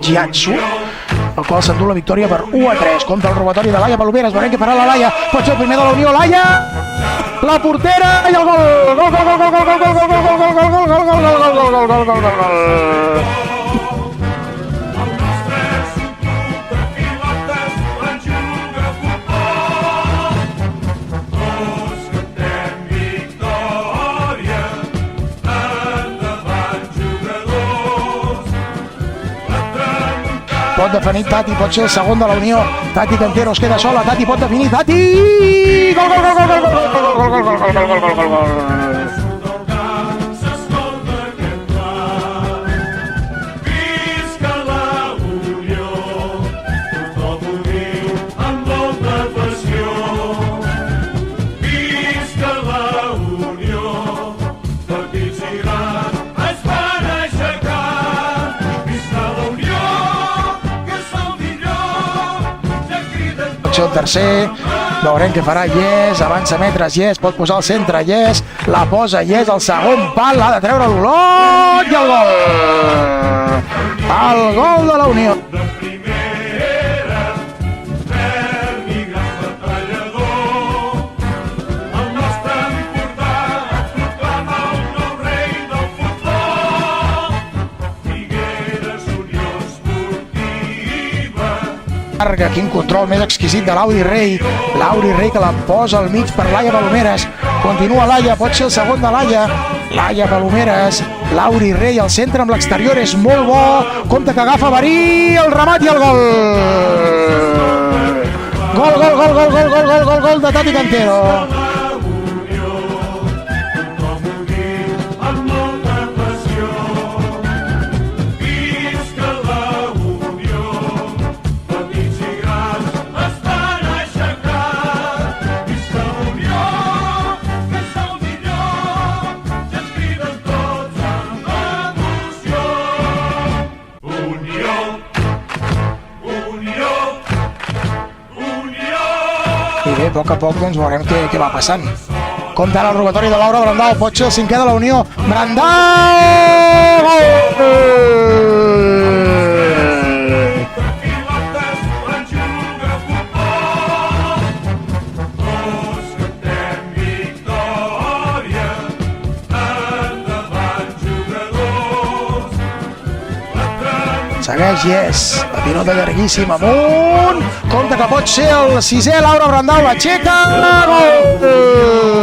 Jiatsu, el qual s'endú la victòria per 1-3. Compte el robatori de Laia Palomeres, veurem què farà la Laia, pot ser el primer de la Unió, Laia, la portera i el gol! Gol, gol, gol, gol, gol, gol, gol, gol, gol, gol, gol, gol, gol, gol, gol, gol, gol, gol, gol. Pot definir Tati, pot ser el segon de la Unió. Tati Cantero es queda sola, Tati pot definir, Tati! Gol, gol, gol, gol, gol, gol, gol, gol, gol, gol, gol, gol, gol, gol. El tercer, veurem què farà Yes, avança metres Yes, pot posar al centre Yes, la posa Yes, el segon pal, l'ha de treure l'Olot i el gol! El gol de la Unió! Quin control més exquisit de Lauri Rey que la posa al mig per Laia Palomeres, continua Laia, pot ser el segon de Laia Palomeres, Lauri Rey al centre amb l'exterior, és molt bo, compte que agafa Verí, el remat i el gol! Gol, gol, gol, gol, gol, gol, gol, gol, gol de Tati Cantero! I bé, a poc doncs veurem què va passant. Compte ara el robatori de Laura Brandao, pot ser el cinquè de la Unió. Brandao! Segueix Yes, la pilota llarguíssima amunt, compte que pot ser el sisè, Laura Brandao l'aixeca, gol!